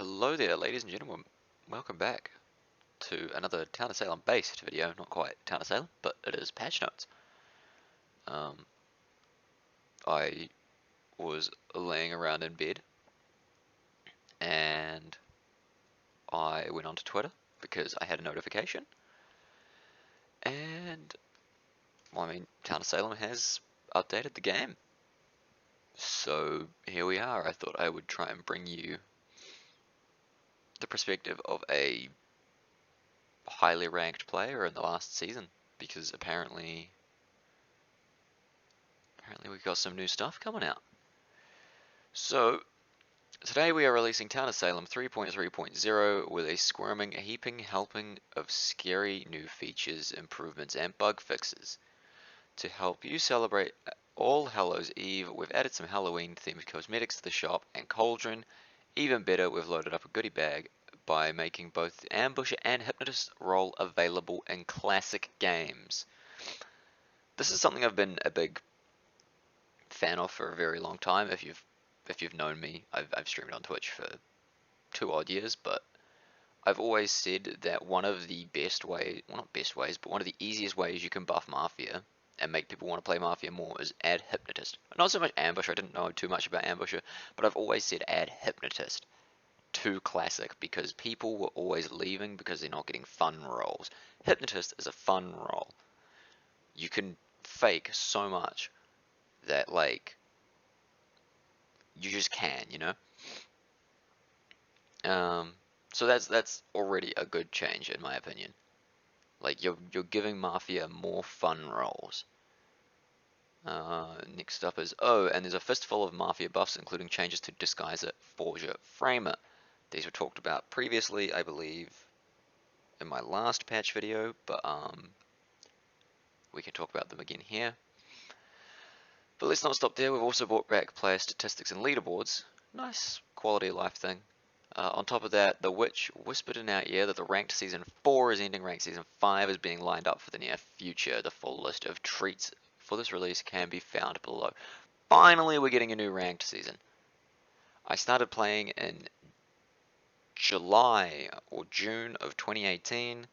Hello there, ladies and gentlemen. Welcome back to another Town of Salem based video. Not quite Town of Salem, but it is patch notes. I was laying around in bed and I went onto Twitter because I had a notification. And, well, Town of Salem has updated the game. So here we are. I thought I would try and bring you the perspective of a highly ranked player in the last season, because apparently we've got some new stuff coming out. So today we are releasing Town of Salem 3.3.0 with a squirming, heaping helping of scary new features, improvements, and bug fixes. To help you celebrate All Hallows Eve, we've added some Halloween themed cosmetics to the shop and cauldron. Even better, we've loaded up a goodie bag by making both the Ambusher and Hypnotist role available in classic games. This is something I've been a big fan of for a very long time. If you've known me, I've streamed on Twitch for 2 odd years, but I've always said that one of the best ways, well, not best ways, but one of the easiest ways you can buff Mafia and make people want to play Mafia more is add Hypnotist. Not so much Ambusher, I didn't know too much about Ambusher, but I've always said add Hypnotist to Classic because people were always leaving because they're not getting fun rolls. Hypnotist is a fun role. You can fake so much that, like, you just can, you know? So that's already a good change in my opinion. Like, you're giving Mafia more fun roles. Next up is, and there's a fistful of Mafia buffs, including changes to Disguiser, Forger, Framer. These were talked about previously, I believe, in my last patch video, but we can talk about them again here. But let's not stop there. We've also brought back player statistics and leaderboards. Nice quality of life thing. On top of that, the witch whispered in our ear that the ranked season 4 is ending, ranked season 5 is being lined up for the near future. The full list of treats for this release can be found below. Finally, we're getting a new ranked season. I started playing in July or June of 2018.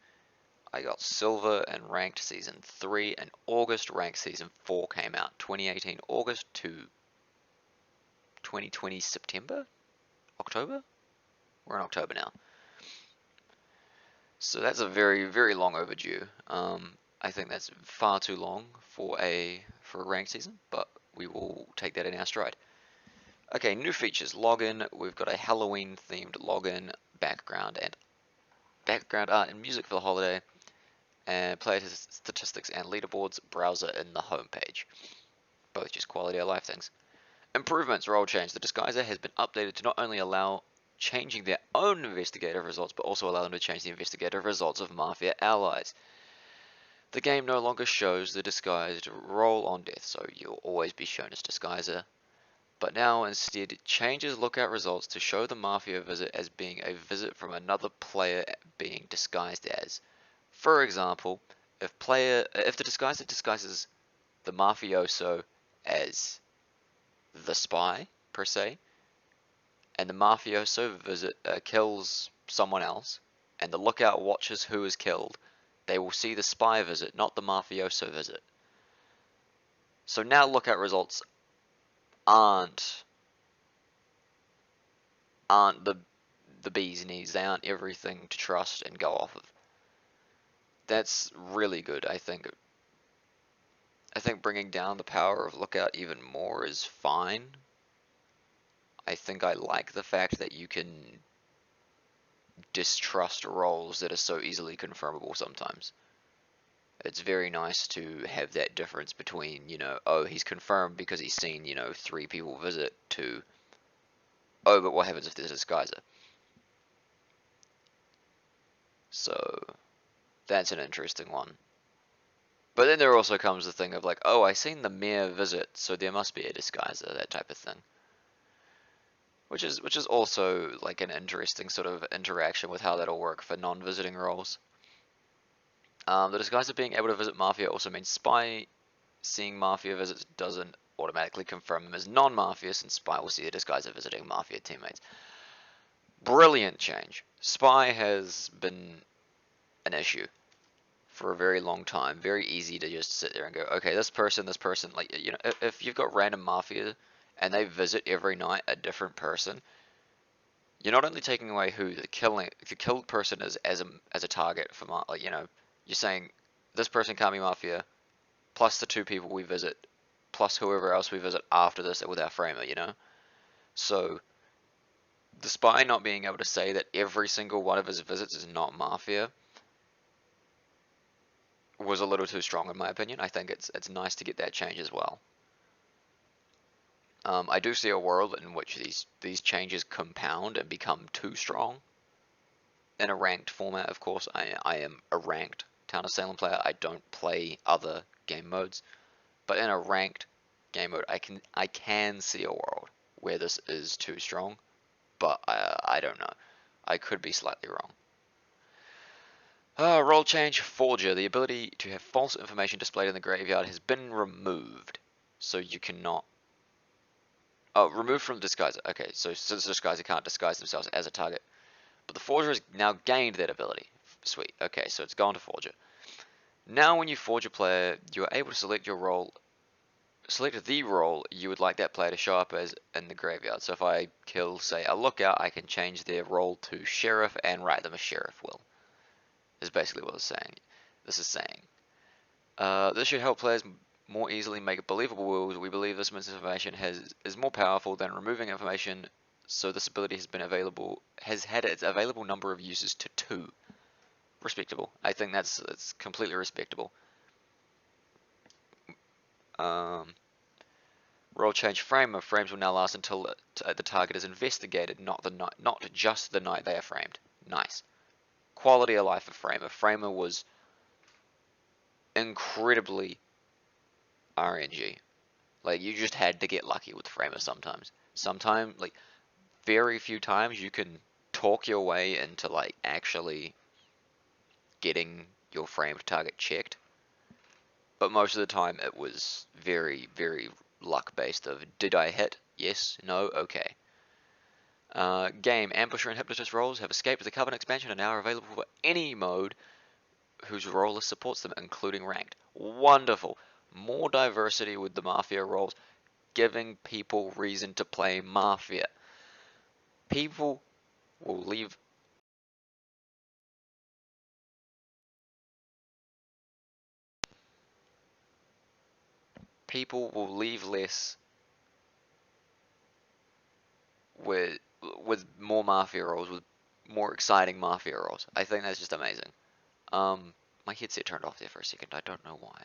I got silver and ranked season 3. In August, ranked season 4 came out. 2018 August to 2020 September? October? We're in October now. So that's a very, very long overdue. I think that's far too long for a ranked season, but we will take that in our stride. Okay, new features. Login. We've got a Halloween themed login, background art and music for the holiday, and player statistics and leaderboards, browser in the home page. Both just quality of life things. Improvements, role change. The Disguiser has been updated to not only allow changing their own investigative results, but also allow them to change the investigative results of Mafia allies. The game no longer shows the disguised role on death, so you'll always be shown as Disguiser, but now instead changes lookout results to show the Mafia visit as being a visit from another player being disguised as. For example, if the Disguiser disguises the Mafioso as the spy, per se, and the Mafioso kills someone else, and the lookout watches who is killed, they will see the spy visit, not the Mafioso visit. So now lookout results aren't the bee's knees. They aren't everything to trust and go off of. That's really good, I think. I think bringing down the power of lookout even more is fine. I think I like the fact that you can distrust roles that are so easily confirmable sometimes. It's very nice to have that difference between, oh, he's confirmed because he's seen, 3 people visit, to, oh, but what happens if there's a disguiser? So that's an interesting one. But then there also comes the thing of like, oh, I seen the mayor visit, so there must be a disguiser, that type of thing. Which is also like an interesting sort of interaction with how that'll work for non-visiting roles. The disguiser being able to visit Mafia also means Spy seeing Mafia visits doesn't automatically confirm them as non-Mafia, since Spy will see a disguiser visiting Mafia teammates. Brilliant change. Spy has been an issue for a very long time. Very easy to just sit there and go, okay, this person, like, you know, if you've got random mafia and they visit every night a different person, you're not only taking away who the killed person is as a target for, like, you know, you're saying this person can't be mafia, plus the 2 people we visit, plus whoever else we visit after this with our framer, you know? So, the spy not being able to say that every single one of his visits is not mafia was a little too strong in my opinion. I think it's nice to get that change as well. I do see a world in which these changes compound and become too strong. In a ranked format, of course, I am a ranked Town of Salem player. I don't play other game modes, but in a ranked game mode, I can see a world where this is too strong, but I don't know. I could be slightly wrong. Role change, Forger. The ability to have false information displayed in the graveyard has been removed, so you cannot. Oh, removed from Disguiser. Okay, so since Disguiser can't disguise themselves as a target, but the Forger has now gained that ability. Sweet. Okay, so it's gone to Forger. Now, when you forge a player, you are able to select your role. Select the role you would like that player to show up as in the graveyard. So if I kill, say, a lookout, I can change their role to sheriff and write them a sheriff will. Is basically what it's saying. This is saying. This should help players more easily make believable wills. We believe this misinformation is more powerful than removing information, so this ability has had its available number of uses to 2. Respectable. I think that's completely respectable. Role change, framer. Frames will now last until the target is investigated, not just the night they are framed. Nice. Quality of life of framer. Framer was incredibly RNG. Like, you just had to get lucky with framer sometimes. Sometimes, like, very few times you can talk your way into, like, actually getting your framed target checked. But most of the time it was very, very luck based of, did I hit? Yes, no, okay. Game, Ambusher and Hypnotist roles have escaped the Covenant expansion and now are available for any mode whose role list supports them, including ranked. Wonderful. More diversity with the Mafia roles, giving people reason to play Mafia. People will leave less with more Mafia roles, with more exciting Mafia roles. I think that's just amazing. My headset turned off there for a second. I don't know why.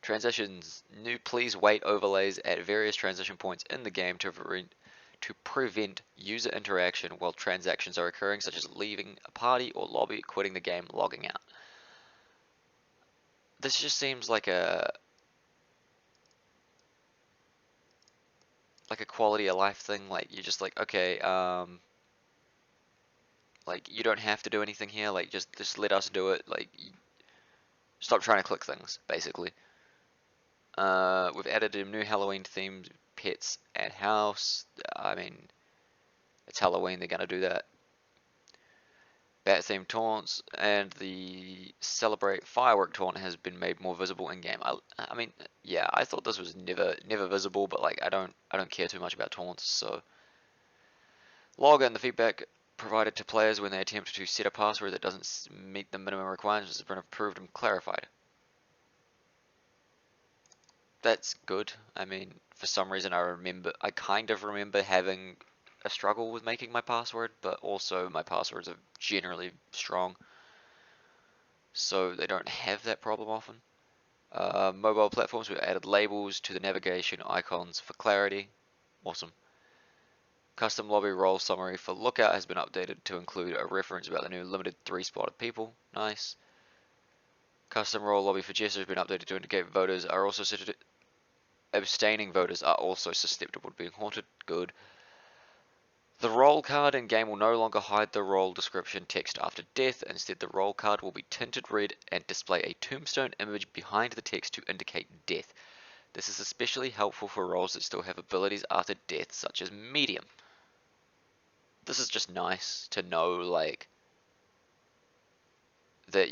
Transitions. New please wait overlays at various transition points in the game to prevent user interaction while transactions are occurring, such as leaving a party or lobby, quitting the game, logging out. This just seems like a quality of life thing. Like, you're just like, okay, like, you don't have to do anything here. Like, just let us do it. Like, stop trying to click things, basically. We've added a new Halloween themed pets at house. I mean, it's Halloween, they're gonna do that. Bat themed taunts and the celebrate firework taunt has been made more visible in game. I mean, yeah, I thought this was never visible, but like I don't care too much about taunts. So login, the feedback provided to players when they attempt to set a password that doesn't meet the minimum requirements has been approved and clarified. That's good. I mean, for some reason I kind of remember having a struggle with making my password, but also my passwords are generally strong, so they don't have that problem often. Mobile platforms, we've added labels to the navigation icons for clarity. Awesome. Custom lobby role summary for Lookout has been updated to include a reference about the new limited 3 spotted people. Nice. Custom role lobby for Jester has been updated to indicate voters are also abstaining voters are also susceptible to being haunted. Good. The role card in game will no longer hide the role description text after death. Instead, the role card will be tinted red and display a tombstone image behind the text to indicate death. This is especially helpful for roles that still have abilities after death, such as medium. this is just nice to know, like, that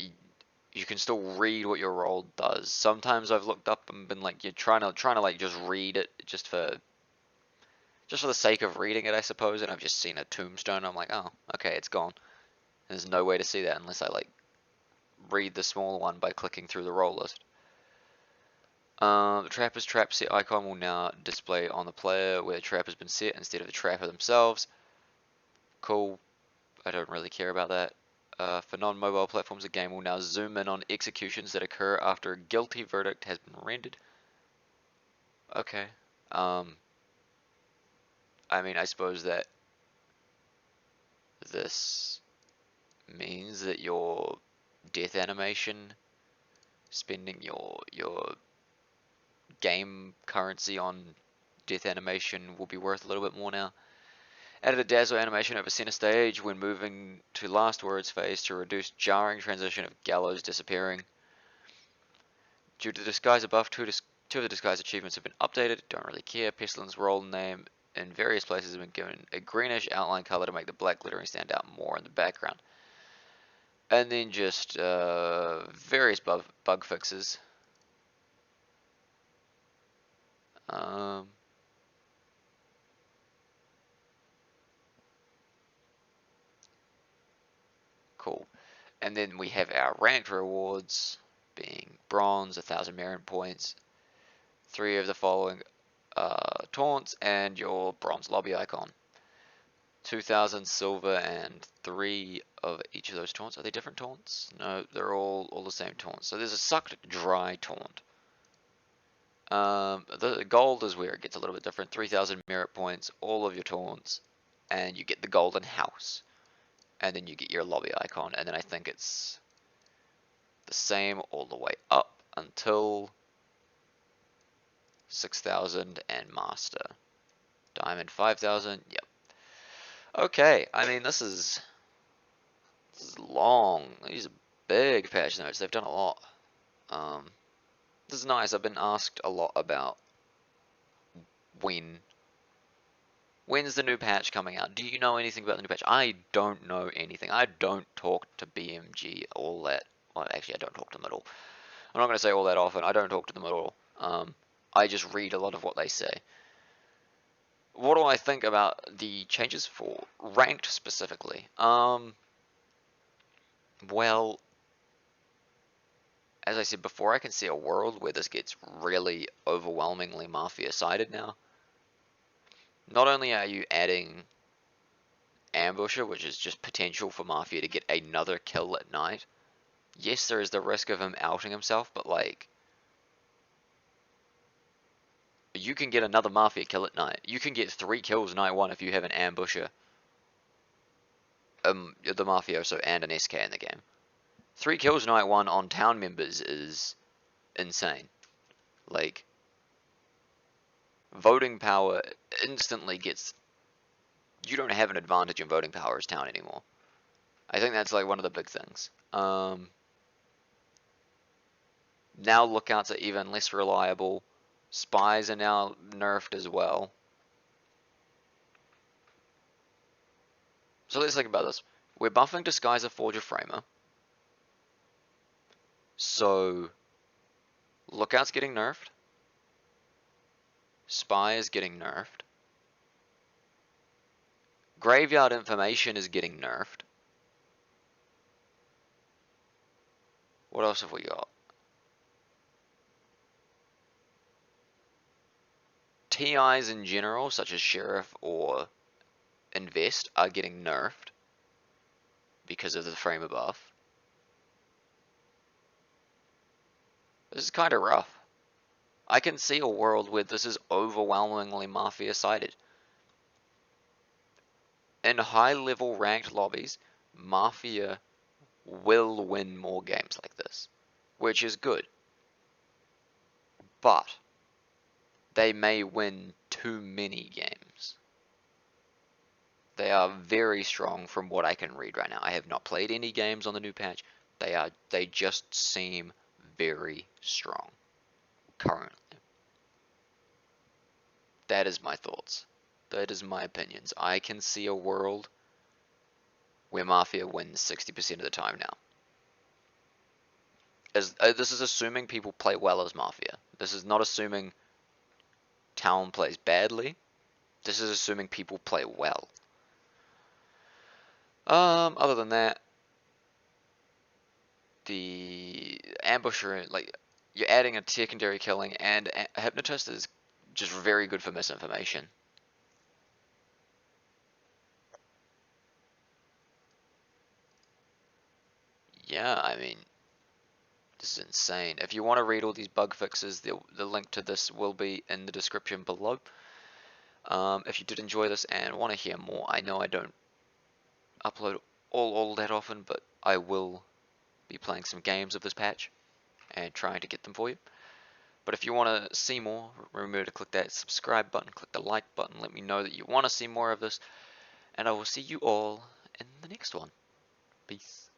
you can still read what your role does. Sometimes I've looked up and been like, you're trying to like just read it just for the sake of reading it, I suppose, and I've just seen a tombstone. And I'm like, oh, okay, it's gone. There's no way to see that unless I like read the smaller one by clicking through the role list. The trapper's trap set icon will now display on the player where the trap has been set instead of the trapper themselves. Cool. I don't really care about that. For non-mobile platforms, the game will now zoom in on executions that occur after a guilty verdict has been rendered. Okay. I mean, I suppose that this means that your death animation, spending your game currency on death animation will be worth a little bit more now. Added a dazzle animation over center stage when moving to last words phase to reduce jarring transition of gallows disappearing. Due to the disguise above, two of the disguise achievements have been updated. Don't really care. Pestilence role name in various places have been given a greenish outline color to make the black glittering stand out more in the background. And then just various bug fixes. Cool. And then we have our ranked rewards being bronze, 1,000 merit points, 3 of the following taunts, and your bronze lobby icon. 2,000 silver and 3 of each of those taunts. Are they different taunts? No, they're all the same taunts. So there's a sucked dry taunt. The gold is where it gets a little bit different. 3,000 merit points, all of your taunts, and you get the golden house. And then you get your lobby icon, and then I think it's the same all the way up until 6,000 and master. Diamond 5,000, yep. Okay, I mean, this is long. These are big patch notes. They've done a lot. This is nice. I've been asked a lot about when's the new patch coming out. Do you know anything about the new patch? I don't know anything. I don't talk to BMG all that. Well, actually, I don't talk to them at all. I'm not going to say all that often. I don't talk to them at all. I just read a lot of what they say. What do I think about the changes for ranked specifically? Well, as I said before, I can see a world where this gets really overwhelmingly Mafia-sided now. Not only are you adding Ambusher, which is just potential for Mafia to get another kill at night. Yes, there is the risk of him outing himself, but like, you can get another Mafia kill at night. You can get 3 kills night 1 if you have an Ambusher, the Mafioso, and an SK in the game. 3 kills night 1 on town members is insane. Like, voting power instantly gets... You don't have an advantage in voting power as town anymore. I think that's like one of the big things. Now lookouts are even less reliable. Spies are now nerfed as well. So let's think about this. We're buffing Disguiser, Forger, Framer. So Lookout's getting nerfed. Spy is getting nerfed. Graveyard Information is getting nerfed. What else have we got? TIs in general, such as Sheriff or Invest, are getting nerfed because of the Framer buff. This is kind of rough. I can see a world where this is overwhelmingly Mafia-sided. In high-level ranked lobbies, Mafia will win more games like this, which is good. But they may win too many games. They are very strong from what I can read right now. I have not played any games on the new patch. They just seem very strong currently. That is my thoughts. That is my opinions. I can see a world where Mafia wins 60% of the time now. This is assuming people play well as Mafia. This is not assuming Town plays badly. This is assuming people play well. Other than that, the ambusher, like, you're adding a secondary killing, and a hypnotist is just very good for misinformation. Yeah, I mean, this is insane. If you want to read all these bug fixes, the link to this will be in the description below. If you did enjoy this and want to hear more, I know I don't upload all that often, but I will be playing some games of this patch and trying to get them for you. But if you want to see more, remember to click that subscribe button, click the like button, let me know that you want to see more of this, and I will see you all in the next one. Peace.